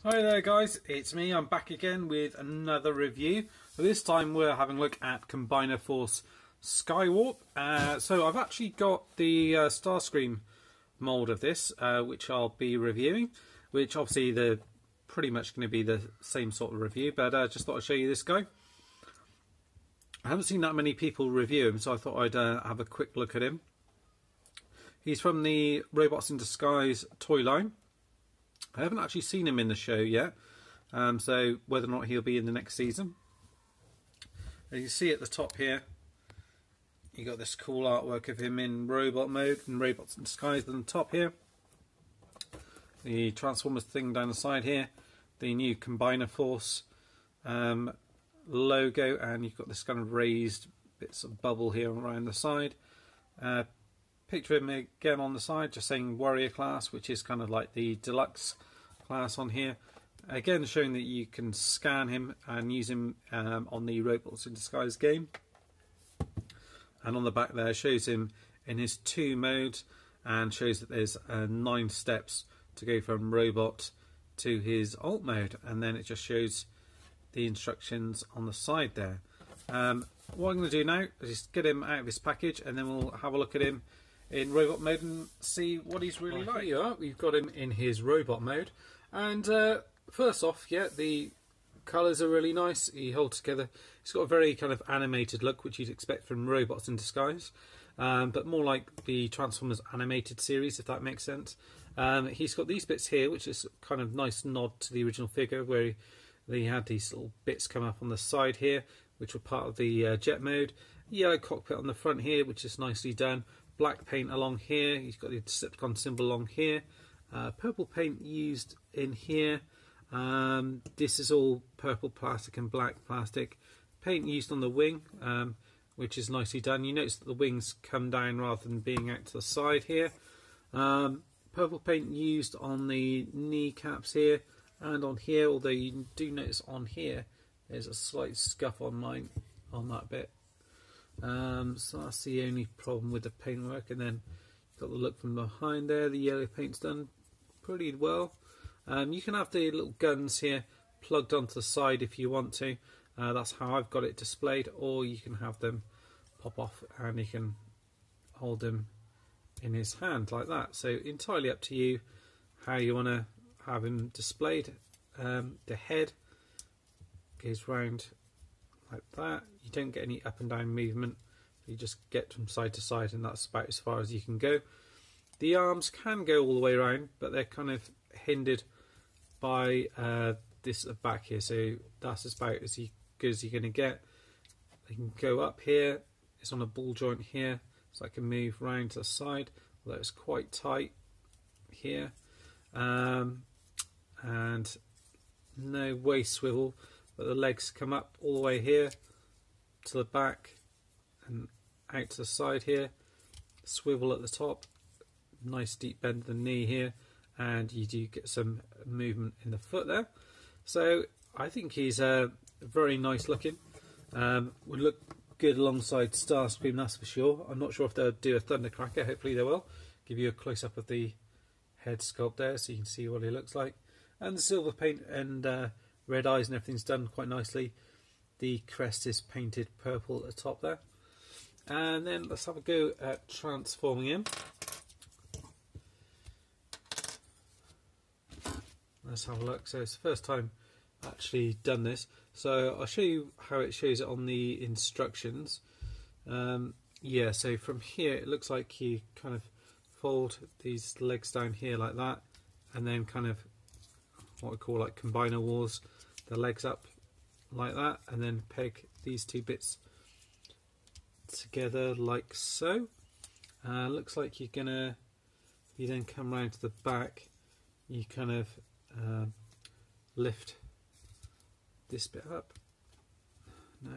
Hi there guys, it's me, I'm back again with another review. This time we're having a look at Combiner Force Skywarp. So I've actually got the Starscream mould of this, which I'll be reviewing, which obviously they're pretty much going to be the same sort of review, but I just thought I'd show you this guy. I haven't seen that many people review him, so I thought I'd have a quick look at him. He's from the Robots in Disguise toy line. I haven't actually seen him in the show yet, so whether or not he'll be in the next season. As you see at the top here, you got this cool artwork of him in robot mode and Robots in Disguise on the top here. The Transformers thing down the side here, the new Combiner Force logo, and you've got this kind of raised bits of bubble here around the side. Picture of him again on the side, just saying Warrior class, which is kind of like the deluxe class on here. Again, showing that you can scan him and use him on the Robots in Disguise game. And on the back there shows him in his 2 modes and shows that there's 9 steps to go from robot to his alt mode, and then it just shows the instructions on the side there. What I'm going to do now is just get him out of his package, and then we'll have a look at him in robot mode and see what he's really like. Here you are, we've got him in his robot mode, and first off, yeah, the colours are really nice. He holds together. He's got a very kind of animated look, which you'd expect from Robots in Disguise, but more like the Transformers animated series, if that makes sense. He's got these bits here, which is kind of nice nod to the original figure, where he had these little bits come up on the side here, which were part of the jet mode. Yellow cockpit on the front here, which is nicely done. Black paint along here. He's got the Decepticon symbol along here. Purple paint used in here. This is all purple plastic and black plastic. Paint used on the wing, which is nicely done. You notice that the wings come down rather than being out to the side here. Purple paint used on the kneecaps here and on here, although you do notice on here there's a slight scuff on mine on that bit. So that's the only problem with the paintwork. And then got the look from behind there. The yellow paint's done pretty well. You can have the little guns here plugged onto the side if you want to. That's how I've got it displayed, or you can have them pop off and you can hold them in his hand like that. So entirely up to you how you want to have him displayed. The head goes round like that. You don't get any up and down movement, you just get from side to side, and that's about as far as you can go. The arms can go all the way around, but they're kind of hindered by this back here, so that's about as good as you're going to get. They can go up here, it's on a ball joint here, so I can move round to the side, although it's quite tight here. And no waist swivel, but the legs come up all the way here to the back and out to the side here. Swivel at the top, nice deep bend of the knee here, and you do get some movement in the foot there. So I think he's very nice looking. Would look good alongside Starscream, that's for sure. I'm not sure if they'll do a Thundercracker, hopefully they will. Give you a close up of the head sculpt there so you can see what he looks like. And the silver paint and red eyes and everything's done quite nicely. The crest is painted purple at the top there. And then let's have a go at transforming him. Let's have a look. So it's the first time I've actually done this. So I'll show you how it shows it on the instructions. Yeah, so from here it looks like you kind of fold these legs down here like that, and then kind of what we call like Combiner Wars, the legs up like that, and then peg these 2 bits together like so. Looks like you're gonna, you then come round to the back, you kind of lift this bit up. Now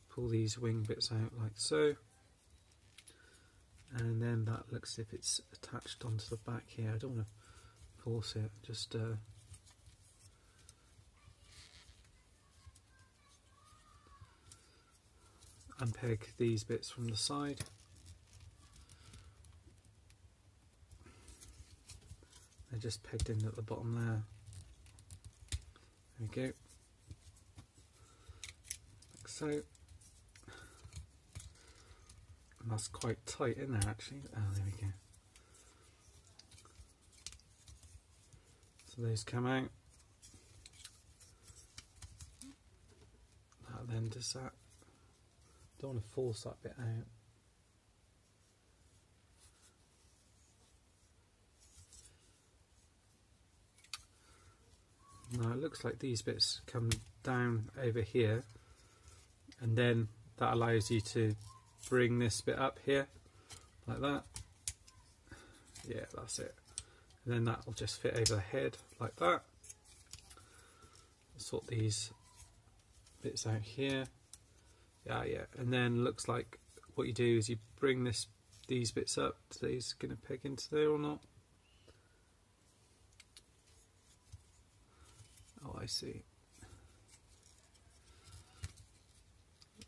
pull these wing bits out like so, and then that looks as if it's attached onto the back here. I don't want to force it, just unpeg these bits from the side, They're just pegged in at the bottom there. There we go. Like so. And that's quite tight in there actually. Oh, there we go. So those come out. That then does that. Don't want to force that bit out. Now it looks like these bits come down over here, and then that allows you to bring this bit up here like that. Yeah, that's it. And then that will just fit over the head like that. Sort these bits out here. Yeah, and then looks like what you do is you bring these bits up. So these going to peg into there or not? Oh, I see.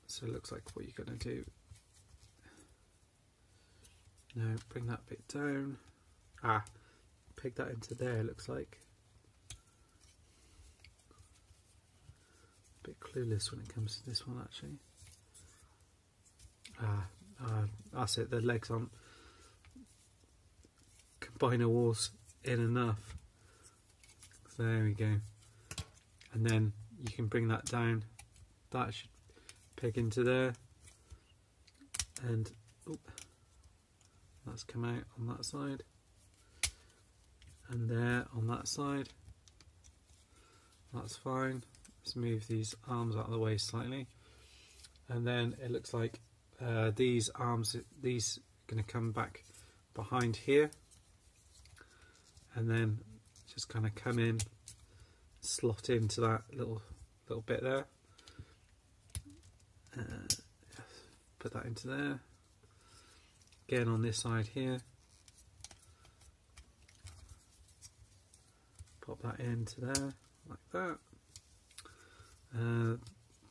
So it looks like what you're going to do. Now bring that bit down. Ah, peg that into there. Looks like. A bit clueless when it comes to this one actually. That's it. The legs aren't combiner walls in enough. So there we go. And then you can bring that down. That should peg into there, and that's come out on that side, and there on that side. That's fine. Let's move these arms out of the way slightly, and then it looks like these arms, these are going to come back behind here, and then just kind of come in, slot into that little bit there. Put that into there. Again on this side here. Pop that into there like that.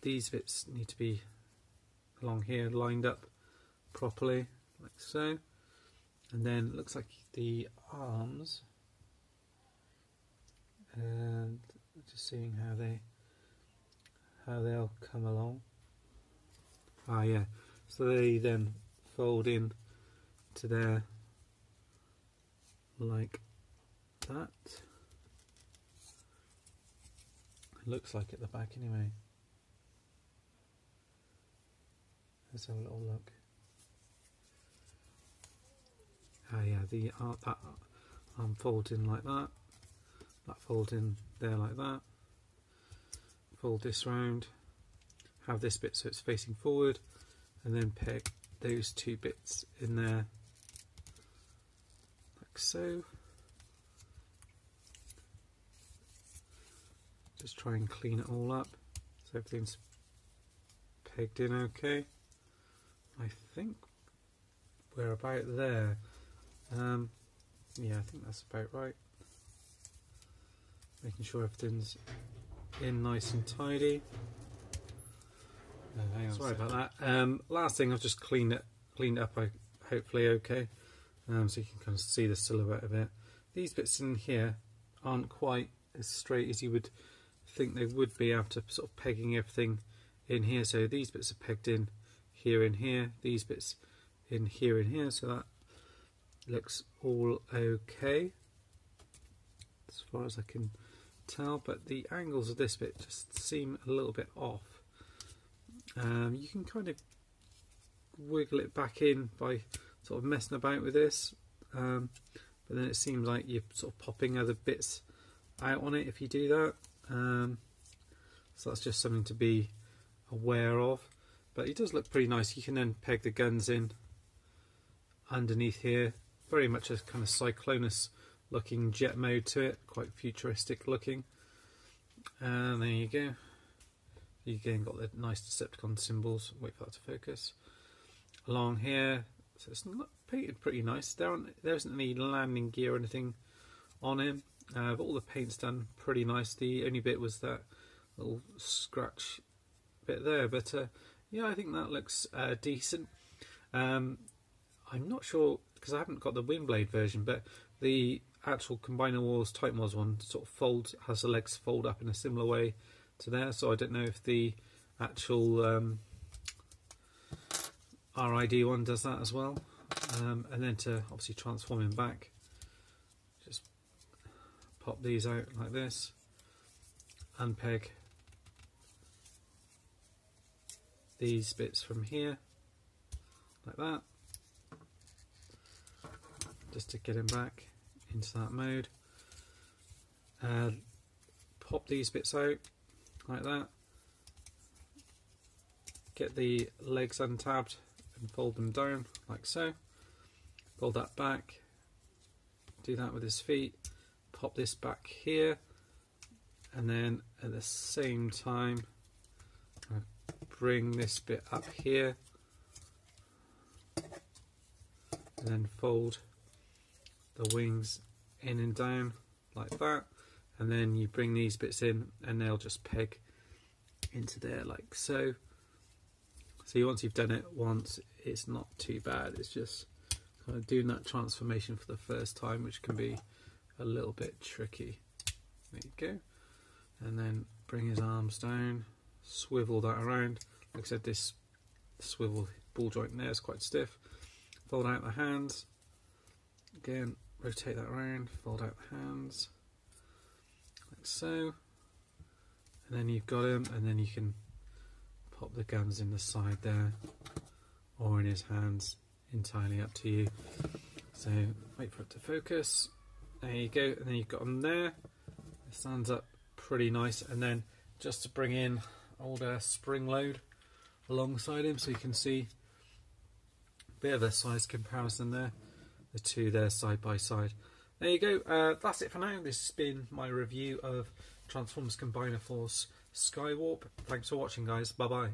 These bits need to be along here lined up properly like so. And then it looks like the arms, and just seeing how they'll come along. Ah yeah, so they then fold in to there like that. It looks like at the back anyway. Let's have a little look. Ah yeah, that arm folds in like that. That folds in there like that. Fold this round. Have this bit so it's facing forward, and then peg those two bits in there like so. Just try and clean it all up so everything's pegged in okay. I think we're about there. Yeah, I think that's about right. Making sure everything's in nice and tidy. Sorry about that. Last thing, I've just cleaned it up. Hopefully okay. So you can kind of see the silhouette of it. These bits in here aren't quite as straight as you would think they would be after sort of pegging everything in here. So these bits are pegged in here and here. These bits in here and here. So that looks all okay as far as I can tell. But the angles of this bit just seem a little bit off. You can kind of wiggle it back in by sort of messing about with this, but then it seems like you're sort of popping other bits out on it if you do that. So that's just something to be aware of. But it does look pretty nice. You can then peg the guns in underneath here. Very much a kind of Cyclonus looking jet mode to it, quite futuristic looking. And there you go. You again got the nice Decepticon symbols. Wait for that to focus. Along here, so it's painted pretty nice. There isn't any landing gear or anything on him, but all the paint's done pretty nice. The only bit was that little scratch bit there, but yeah, I think that looks decent. I'm not sure because I haven't got the Windblade version, but the actual Combiner Wars Titan Wars one sort of has the legs fold up in a similar way to there, so I don't know if the actual RID one does that as well. And then to obviously transform him back, just pop these out like this, unpeg these bits from here like that, just to get him back into that mode. Pop these bits out like that, get the legs untabbed and fold them down like so, fold that back, do that with his feet, pop this back here, and then at the same time bring this bit up here and then fold the wings in and down like that, and then you bring these bits in and they'll just peg into there like so. So once you've done it once, it's not too bad. It's just kind of doing that transformation for the first time, which can be a little bit tricky. There you go. And then bring his arms down, swivel that around. Like I said, this swivel ball joint there is quite stiff. Fold out the hands. Again, rotate that around, fold out the hands. Like so. And then you've got him, and then you can pop the guns in the side there or in his hands, entirely up to you. So wait for it to focus. There you go, and then you've got him there. It stands up pretty nice, and then just to bring in old spring load alongside him so you can see a bit of a size comparison there, the two there side by side. There you go. That's it for now. This has been my review of Transformers Combiner Force Skywarp. Thanks for watching, guys. Bye bye.